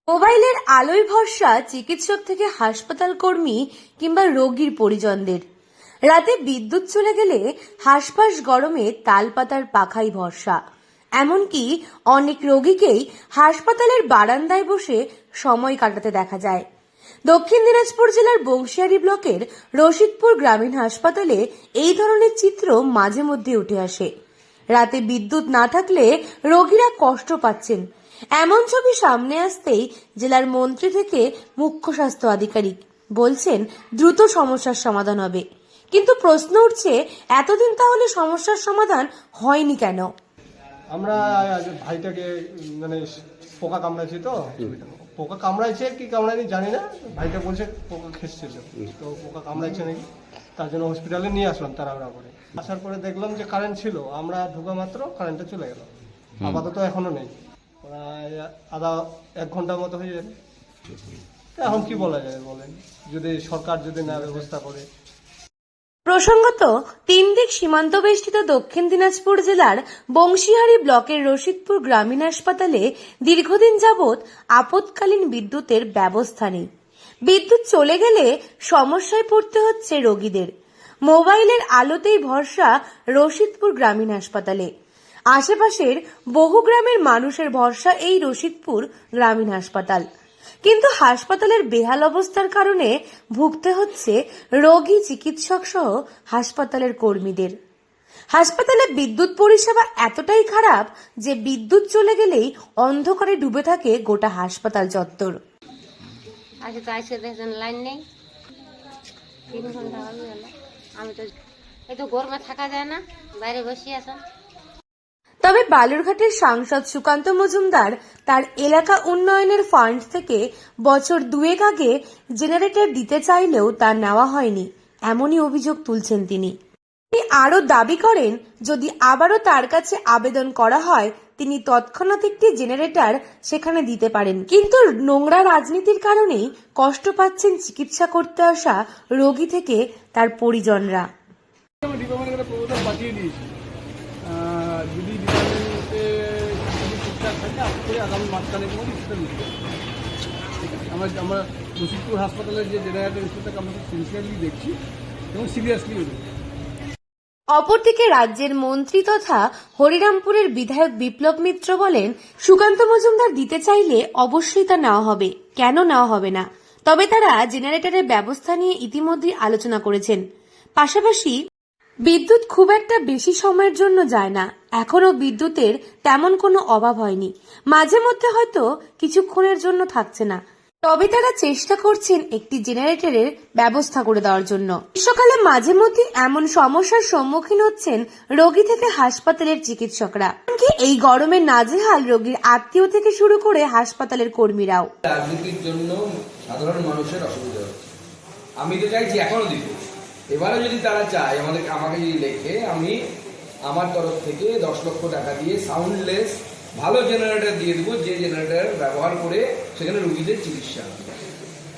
মোবাইলের আলোয় ভরসা চিকিৎসক থেকে হাসপাতাল কর্মী কিংবা রোগীর পরিজনদের। রাতে বিদ্যুৎ চলে গেলে হাসপাস গরমে তালপাতার পাখাই ভরসা। এমনকি অনেক রোগীকেই হাসপাতালের বারান্দায় বসে সময় কাটাতে দেখা যায়। দক্ষিণ দিনাজপুর জেলার বংশিয়ারি ব্লকের রশিদপুর গ্রামীণ হাসপাতালে এই ধরনের চিত্র মাঝে মধ্যে উঠে আসে। রাতে বিদ্যুৎ না থাকলে রোগীরা কষ্ট পাচ্ছেন, এমন ছবি সামনে আসতেই জেলার মন্ত্রী থেকে মুখ্য স্বাস্থ্য আধিকারিক বলছেন দ্রুত সমস্যার সমাধান হবে। কিন্তু প্রশ্ন উঠছে, এতদিন তাহলে সমস্যার সমাধান হয়নি কেন? আমরা ভাইটাকে মানে পোকা কামড়াইছি, তো পোকা কামড়াইছে কি কামড়ায়নি জানি না, ভাইটা বলছে পোকা খেসছিল, তো পোকা কামড়াইছে নাকি, তার জন্য হসপিটালে নিয়ে আসলাম তাড়াহুড়া করে। আসার পরে দেখলাম যে কারেন্ট ছিল, আমরা ঢোকা মাত্র কারেন্টটা চলে গেল। আপাতত এখনো নেই, প্রায় এক ঘন্টার মতো হয়ে যাবে। এখন কি বলা যায় বলেন, যদি সরকার যদি না ব্যবস্থা করে। প্রসঙ্গত, তিন দিক সীমান্ত বেষ্টিত দক্ষিণ দিনাজপুর জেলার বংশিয়ারি ব্লকের রশিদপুর গ্রামীণ হাসপাতালে দীর্ঘদিন যাবৎ আপৎকালীন বিদ্যুতের ব্যবস্থা নেই। বিদ্যুৎ চলে গেলে সমস্যায় পড়তে হচ্ছে রোগীদের। মোবাইলের আলোতেই ভরসা রশিদপুর গ্রামীণ হাসপাতালে। আশেপাশের বহু গ্রামের মানুষের ভরসা এই রশিদপুর গ্রামীণ হাসপাতাল। কিন্তু হাসপাতালের বেহাল অবস্থার কারণে ভুগতে হচ্ছে রোগী, চিকিৎসক সহ হাসপাতালের কর্মীদের। হাসপাতালে বিদ্যুৎ পরিষেবা এতটাই খারাপ যে বিদ্যুৎ চলে গেলেই অন্ধকারে ডুবে থাকে গোটা হাসপাতাল চত্বর। আজকে তো আইসে দেখছেন লাইন নেই, 3 ঘন্টা হয়ে গেল। আমি তো এই তো গরমে থাকা যায় না, বাইরে বসে আছো। তবে বালুরঘাটের সাংসদ সুকান্ত মজুমদার তার এলাকা উন্নয়নের ফান্ড থেকে বছর 2 আগে জেনারেটর দিতে চাইলেও তা নেওয়া হয়নি, এমনই অভিযোগ তুলছেন তিনি। তিনি আরও দাবি করেন, যদি আবারও তার কাছে আবেদন করা হয় তিনি তৎক্ষণাৎ একটি জেনারেটর সেখানে দিতে পারেন। কিন্তু নোংরা রাজনীতির কারণেই কষ্ট পাচ্ছেন চিকিৎসা করতে আসা রোগী থেকে তার পরিজনরা। যদি ডিপার্টমেন্টে ঠিকঠাক থাকে আশা করি আগামী মাসখানেক মধ্যে সেটা নিতে আমরা রশিদপুর হাসপাতালের যে জেনারেটর ইস্যুটাকে আমরা খুব সিনসিয়ারলি দেখছি এবং সিরিয়াসলি দেখছি। অপরদিকে রাজ্যের মন্ত্রী তথা হরিরামপুরের বিধায়ক বিপ্লব মিত্র বলেন, সুকান্ত মজুমদার দিতে চাইলে অবশ্যই তা নেওয়া হবে, কেন নেওয়া হবে না। তবে তারা জেনারেটরের ব্যবস্থা নিয়ে ইতিমধ্যেই আলোচনা করেছেন। পাশাপাশি বিদ্যুৎ খুব একটা বেশি সময়ের জন্য যায় না, এখনো বিদ্যুতের তেমন কোনো অভাব হয়নি, মাঝে মধ্যে হয়তো কিছুক্ষণের জন্য থাকছে না, তবে তারা চেষ্টা করছেন একটি জেনারেটরের ব্যবস্থা করে দেওয়ার জন্য। গ্রীষ্মকালে মাঝে মধ্যে এমন সমস্যার সম্মুখীন হচ্ছেন রোগী থেকে হাসপাতালের চিকিৎসকরা, এমনকি এই গরমে নাজেহাল রোগীর আত্মীয় থেকে শুরু করে হাসপাতালের কর্মীরাও। রাজনীতির জন্য সাধারণ মানুষের অসুবিধা হচ্ছে। আমি তো চাইছি এখনো দিতে, এবারে যদি তারা চায় আমাকে যদি লেখে, আমি আমার তরফ থেকে 10 লক্ষ টাকা দিয়ে সাউন্ডলেস ভালো জেনারেটর দিয়ে দেবো, যে জেনারেটর ব্যবহার করে সেখানে রোগীদের চিকিৎসা।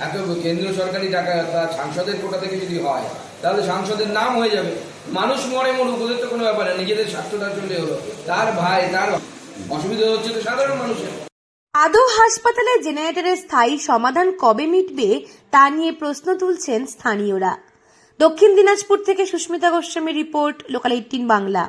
এত কেন্দ্রীয় সরকারি টাকা সাংসদের কোটা থেকে যদি হয় তাহলে সাংসদের নাম হয়ে যাবে। মানুষ মরে মরুক, ওদের তো কোনো ব্যাপার না, নিজেদের স্বাস্থ্যটা চলে হলো, তার ভাই তার অসুবিধা হচ্ছে তো সাধারণ মানুষের। আদৌ হাসপাতালে জেনারেটরের স্থায়ী সমাধান কবে মিটবে তা নিয়ে প্রশ্ন তুলছেন স্থানীয়রা। দক্ষিণ দিনাজপুর থেকে সুস্মিতা গোস্বামীর রিপোর্ট, লোকাল 18 বাংলা।